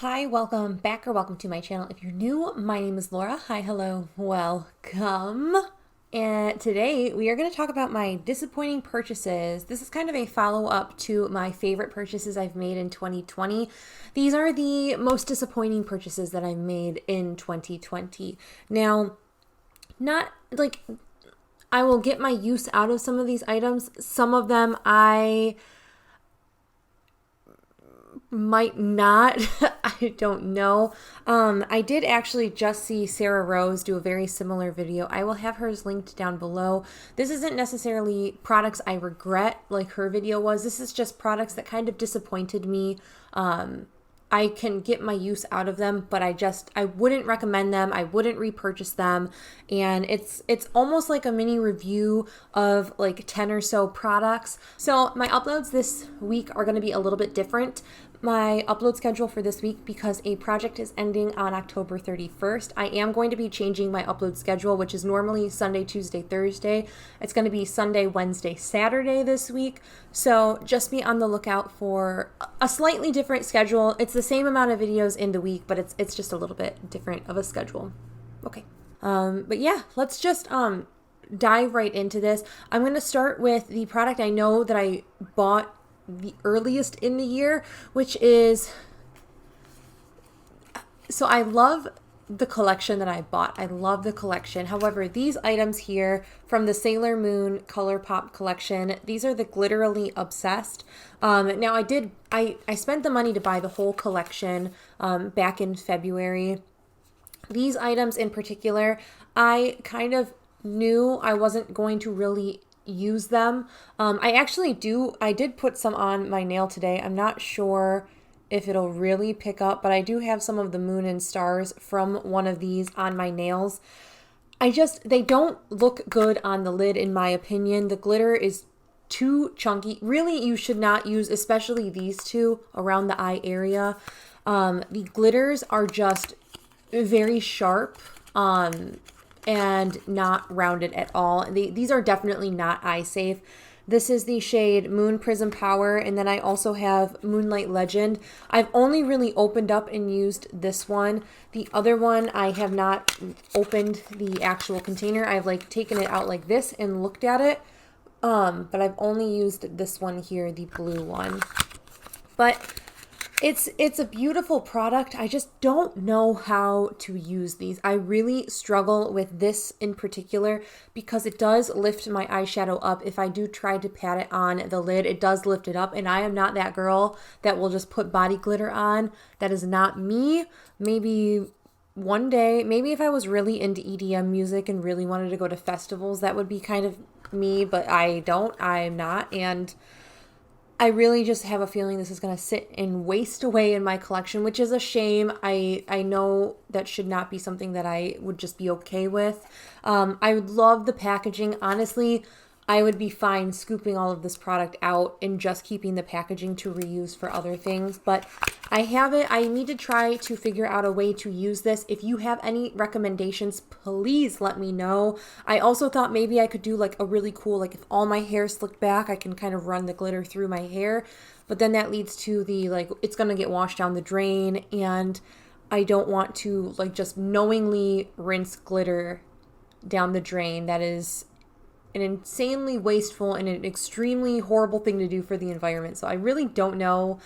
Hi, welcome back or welcome to my channel. If you're new, my name is Laura. Hi, hello, welcome. And today we are going to talk about my disappointing purchases. This is kind of a follow-up to my favorite purchases I've made in 2020. These are the most disappointing purchases that I've made in 2020. Now, not like I will get my use out of some of these items. Some of them I might not. I don't know. I did actually just see Sarah Rose do a very similar video. I will have hers linked down below. This isn't necessarily products I regret like her video was. This is just products that kind of disappointed me. I can get my use out of them, but I wouldn't recommend them. I wouldn't repurchase them. And it's almost like a mini review of like 10 or so products. So my uploads this week are going to be a little bit different. My upload schedule for this week, because a project is ending on October 31st. I am going to be changing my upload schedule, which is normally Sunday, Tuesday, Thursday. It's going to be Sunday, Wednesday, Saturday this week. So just be on the lookout for a slightly different schedule. It's the same amount of videos in the week, but it's just a little bit different of a schedule. Okay. But yeah, let's just dive right into this. I'm going to start with the product I know that I bought the earliest in the year, which is, so I love the collection that I bought. I love the collection. However, these items here from the Sailor Moon Colourpop collection, these are the Glitterily Obsessed. Now I spent the money to buy the whole collection back in February. These items in particular, I kind of knew I wasn't going to really use them. I did put some on my nail today. I'm not sure if it'll really pick up, but I do have some of the moon and stars from one of these on my nails. They don't look good on the lid in my opinion. The glitter is too chunky. Really, you should not use, especially these two around the eye area. The glitters are just very sharp. And not rounded at all. These are definitely not eye safe. This is the shade Moon Prism Power, and then I also have Moonlight Legend. I've only really opened up and used this one. The other one, I have not opened the actual container. I've like taken it out like this and looked at it, but I've only used this one here, the blue one. But it's a beautiful product. I just don't know how to use these. I really struggle with this in particular because it does lift my eyeshadow up. If I do try to pat it on the lid, it does lift it up, and I am not that girl that will just put body glitter on. That is not me. Maybe one day, maybe if I was really into EDM music and really wanted to go to festivals, that would be kind of me, but I'm not, and I really just have a feeling this is going to sit and waste away in my collection, which is a shame. I know that should not be something that I would just be okay with. I would love the packaging. Honestly, I would be fine scooping all of this product out and just keeping the packaging to reuse for other things. But I have it. I need to try to figure out a way to use this. If you have any recommendations, please let me know. I also thought maybe I could do like a really cool, like if all my hair slicked back, I can kind of run the glitter through my hair. But then that leads to the like, it's going to get washed down the drain, and I don't want to like just knowingly rinse glitter down the drain. That is an insanely wasteful and an extremely horrible thing to do for the environment. So I really don't know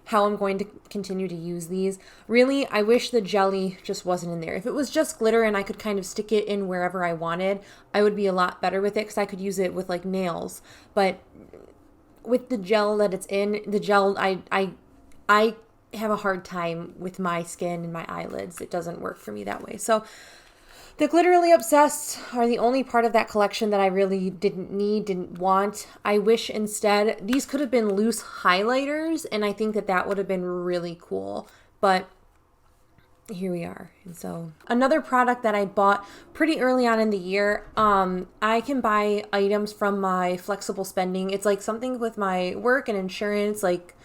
how I'm going to continue to use these. Really, I wish the jelly just wasn't in there. If it was just glitter and I could kind of stick it in wherever I wanted, I would be a lot better with it because I could use it with like nails. But with the gel that it's in, the gel, I have a hard time with my skin and my eyelids. It doesn't work for me that way. So the Glitterily Obsessed are the only part of that collection that I really didn't want. I wish instead these could have been loose highlighters, and I think that would have been really cool. But here we are. And so another product that I bought pretty early on in the year, I can buy items from my flexible spending. It's like something with my work and insurance, like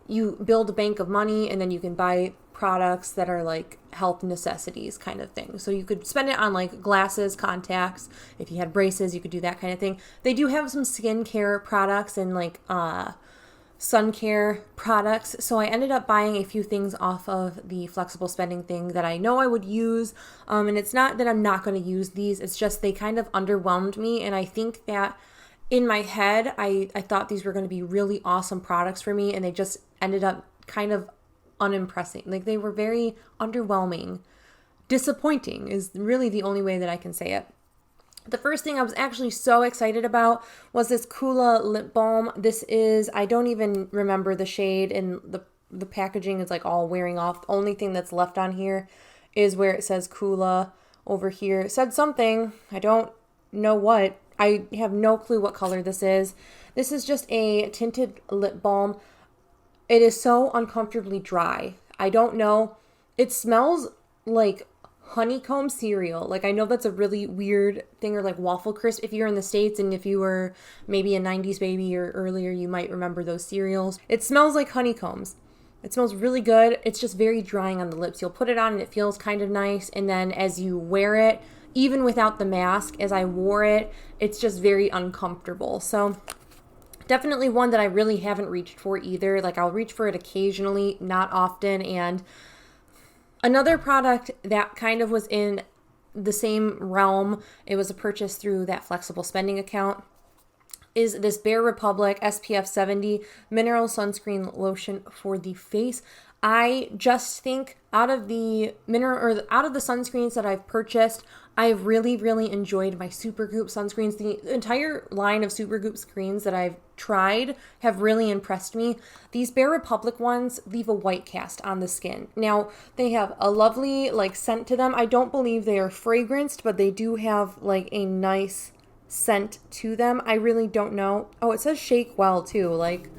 you build a bank of money and then you can buy products that are like health necessities kind of thing. So you could spend it on like glasses, contacts. If you had braces, you could do that kind of thing. They do have some skincare products and like sun care products. So I ended up buying a few things off of the flexible spending thing that I know I would use. And it's not that I'm not going to use these. It's just they kind of underwhelmed me. And I think that in my head, I thought these were going to be really awesome products for me. And they just ended up kind of unimpressing. Like they were very underwhelming. Disappointing is really the only way that I can say it. The first thing I was actually so excited about was this Coola lip balm. This is, I don't even remember the shade, and the packaging is like all wearing off. The only thing that's left on here is where it says Coola over here. It said something. I don't know what. I have no clue what color this is. This is just a tinted lip balm. It is so uncomfortably dry. I don't know. It smells like honeycomb cereal. Like I know that's a really weird thing, or like waffle crisp if you're in the States, and if you were maybe a 90s baby or earlier, you might remember those cereals. It smells like honeycombs. It smells really good. It's just very drying on the lips. You'll put it on and it feels kind of nice, and then as you wear it, even without the mask, as I wore it, it's just very uncomfortable. So definitely one that I really haven't reached for either. Like I'll reach for it occasionally, not often. And another product that kind of was in the same realm, it was a purchase through that flexible spending account, is this Bare Republic SPF 70 mineral sunscreen lotion for the face. I just think out of the sunscreens that I've purchased, I've really, really enjoyed my Supergoop sunscreens. The entire line of Supergoop screens that I've tried have really impressed me. These Bare Republic ones leave a white cast on the skin. Now, they have a lovely like scent to them. I don't believe they are fragranced, but they do have like a nice scent to them. I really don't know. Oh, it says shake well too. Like,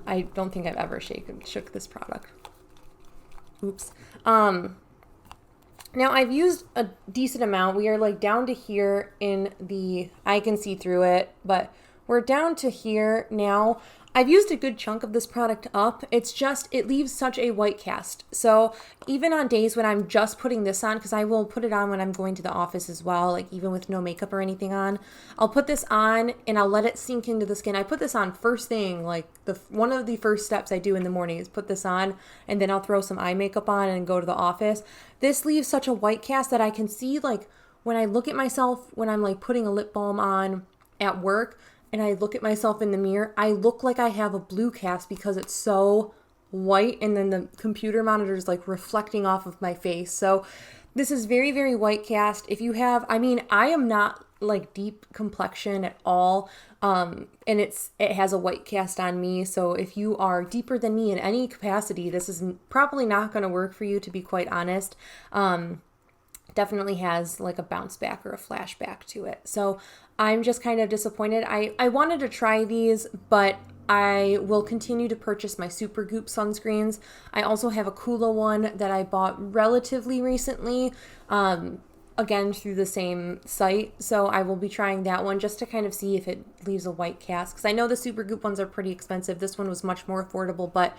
I don't think I've ever shook this product. Oops. Now I've used a decent amount. We are like down to here in the, I can see through it, but we're down to here now. I've used a good chunk of this product up. It's just, it leaves such a white cast. So even on days when I'm just putting this on, because I will put it on when I'm going to the office as well, like even with no makeup or anything on, I'll put this on and I'll let it sink into the skin. I put this on first thing, like one of the first steps I do in the morning is put this on, and then I'll throw some eye makeup on and go to the office. This leaves such a white cast that I can see, like when I look at myself, when I'm like putting a lip balm on at work, and I look at myself in the mirror, I look like I have a blue cast because it's so white, and then the computer monitor is like reflecting off of my face. So this is very, very white cast. If you have, I mean, I am not like deep complexion at all, and it has a white cast on me. So if you are deeper than me in any capacity, this is probably not going to work for you, to be quite honest. Definitely has like a bounce back or a flashback to it. So I'm just kind of disappointed. I wanted to try these, but I will continue to purchase my Supergoop sunscreens. I also have a Coola one that I bought relatively recently, again through the same site. So I will be trying that one just to kind of see if it leaves a white cast, because I know the Supergoop ones are pretty expensive. This one was much more affordable, but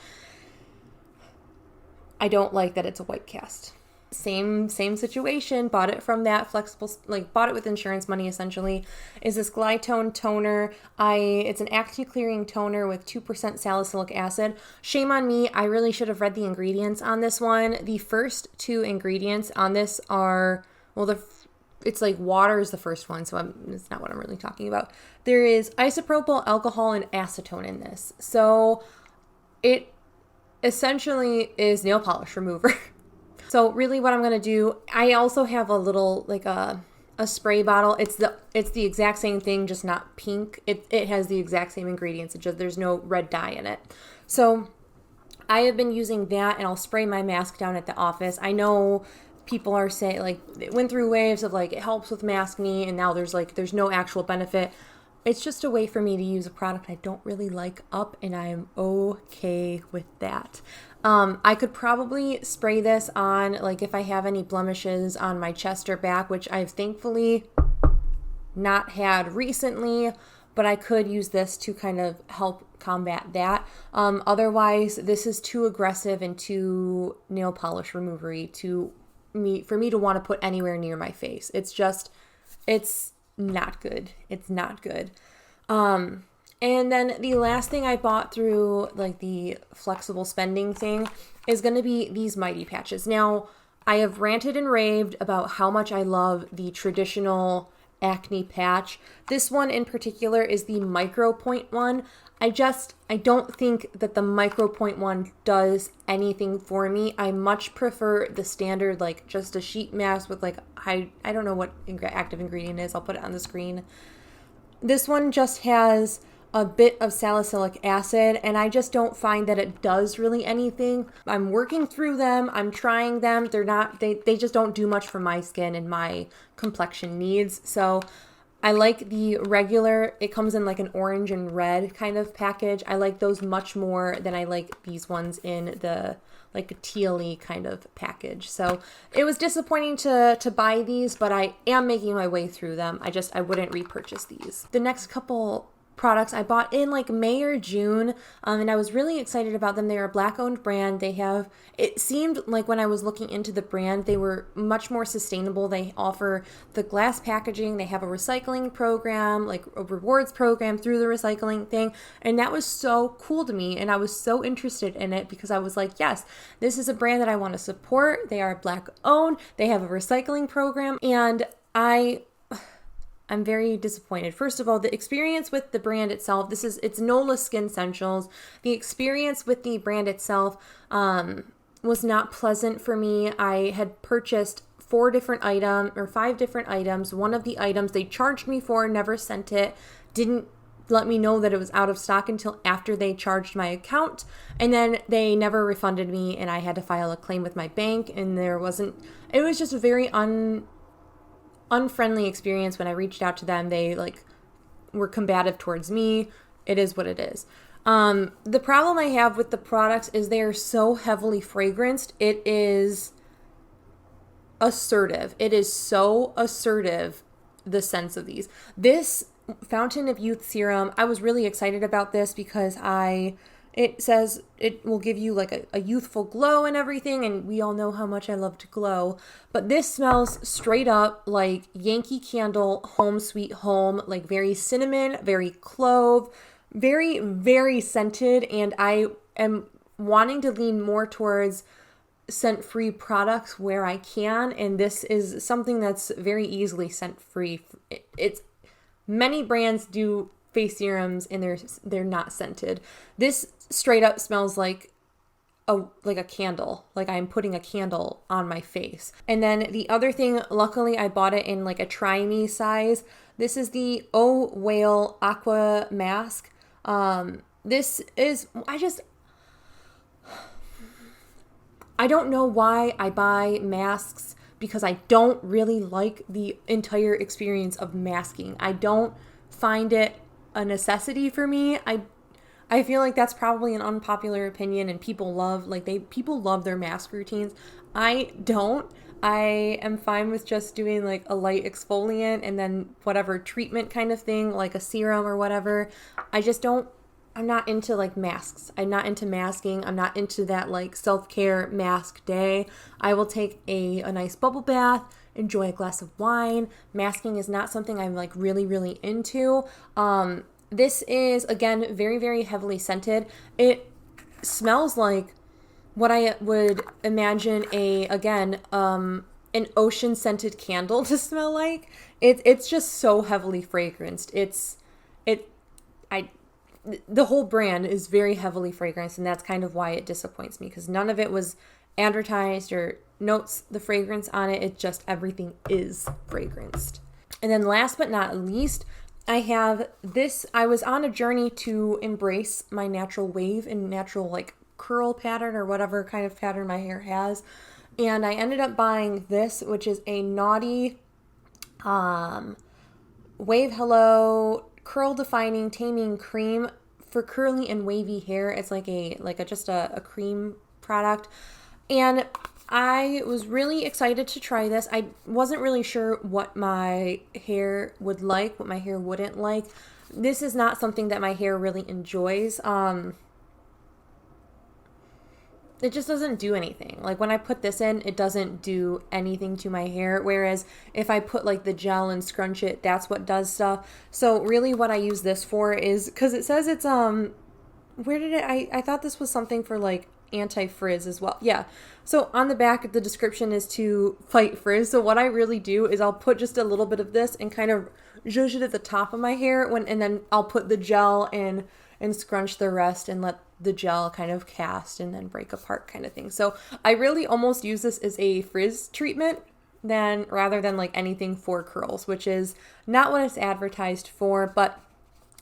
I don't like that it's a white cast. Same situation, bought it from that flexible, like bought it with insurance money essentially, is this Glytone toner. It's an acne clearing toner with 2% salicylic acid. Shame on me, I really should have read the ingredients on this one. The first two ingredients on this are, well, it's like water is the first one, so it's not what I'm really talking about. There is isopropyl alcohol and acetone in this. So it essentially is nail polish remover. So really what I'm going to do, I also have a little, like a spray bottle. It's the exact same thing, just not pink. It has the exact same ingredients. It's just, there's no red dye in it. So I have been using that, and I'll spray my mask down at the office. I know people are saying, like, it went through waves of like, it helps with maskne, and now there's no actual benefit. It's just a way for me to use a product I don't really like up, and I am okay with that. I could probably spray this on, like, if I have any blemishes on my chest or back, which I've thankfully not had recently, but I could use this to kind of help combat that. Otherwise, this is too aggressive and too nail polish removery for me to want to put anywhere near my face. It's not good. It's not good. And then the last thing I bought through like the flexible spending thing is going to be these Mighty patches. Now, I have ranted and raved about how much I love the traditional acne patch. This one in particular is the micro point one. I don't think that the micro point one does anything for me. I much prefer the standard, like just a sheet mask with like I don't know what active ingredient is. I'll put it on the screen. This one just has a bit of salicylic acid, and I just don't find that it does really anything. I'm working through them. I'm trying them. They just don't do much for my skin and my complexion needs. So I like the regular, it comes in like an orange and red kind of package. I like those much more than I like these ones in the like a teal-y kind of package. So it was disappointing to buy these, but I am making my way through them. I wouldn't repurchase these. The next couple products I bought in like May or June, and I was really excited about them. They are a Black-owned brand. It seemed like when I was looking into the brand, they were much more sustainable. They offer the glass packaging. They have a recycling program, like a rewards program through the recycling thing, and that was so cool to me, and I was so interested in it because I was like, yes, this is a brand that I want to support. They are Black-owned. They have a recycling program, and I'm very disappointed. First of all, the experience with the brand itself, it's NOLA Skin Essentials. The experience with the brand itself was not pleasant for me. I had purchased 5 different items. One of the items they charged me for, never sent it, didn't let me know that it was out of stock until after they charged my account, and then they never refunded me, and I had to file a claim with my bank, and it was just a very unfriendly experience when I reached out to them. They like were combative towards me. It is what it is. The problem I have with the products is they are so heavily fragranced. It is assertive. It is so assertive, the scents of these. This Fountain of Youth serum, I was really excited about this because it says it will give you like a youthful glow and everything, and we all know how much I love to glow. But this smells straight up like Yankee Candle Home Sweet Home, like very cinnamon, very clove, very, very scented, and I am wanting to lean more towards scent-free products where I can, and this is something that's very easily scent-free. Many brands do face serums and they're not scented. This straight up smells like a candle, like I'm putting a candle on my face. And then the other thing, luckily I bought it in like a try me size. This is the Oh Whale Aqua Mask. This is, I don't know why I buy masks, because I don't really like the entire experience of masking. I don't find it a necessity for me. I feel like that's probably an unpopular opinion, and people love their mask routines. I don't. I am fine with just doing like a light exfoliant and then whatever treatment kind of thing, like a serum or whatever. I'm not into like masks. I'm not into masking. I'm not into that like self-care mask day. I will take a nice bubble bath, enjoy a glass of wine. Masking is not something I'm like really, really into. This is, again, very, very heavily scented. It smells like what I would imagine an ocean scented candle to smell like. It's just so heavily fragranced. The whole brand is very heavily fragranced, and that's kind of why it disappoints me, because none of it was advertised or notes the fragrance on it. It just, everything is fragranced. And then last but not least, I have this. I was on a journey to embrace my natural wave and natural like curl pattern or whatever kind of pattern my hair has. And I ended up buying this, which is a Naughty Wave Hello Curl Defining Taming Cream for curly and wavy hair. It's like just a cream product. And I was really excited to try this. I wasn't really sure what my hair would like, what my hair wouldn't like. This is not something that my hair really enjoys. it just doesn't do anything. Like when I put this in, it doesn't do anything to my hair. Whereas if I put like the gel and scrunch it, that's what does stuff. So really what I use this for is, because it says it's, where did it, I thought this was something for like anti-frizz as well. Yeah. So on the back, the description is to fight frizz. So what I really do is I'll put just a little bit of this and kind of zhuzh it at the top of my hair and then I'll put the gel in and scrunch the rest and let the gel kind of cast and then break apart kind of thing. So I really almost use this as a frizz treatment rather than like anything for curls, which is not what it's advertised for, but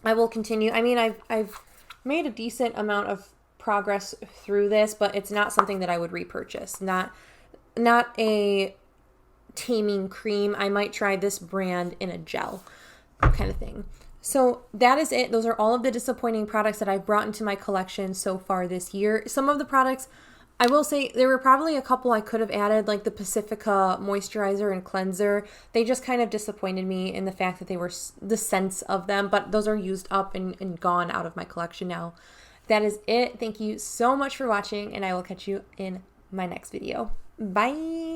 I will continue. I mean, I've made a decent amount of progress through this, but it's not something that I would repurchase. Not a taming cream. I might try this brand in a gel kind of thing. So that is it. Those are all of the disappointing products that I've brought into my collection so far this year. Some of the products, I will say there were probably a couple I could have added, like the Pacifica moisturizer and cleanser. They just kind of disappointed me in the fact that they were the scents of them, but those are used up and gone out of my collection now. That is it. Thank you so much for watching, and I will catch you in my next video. Bye!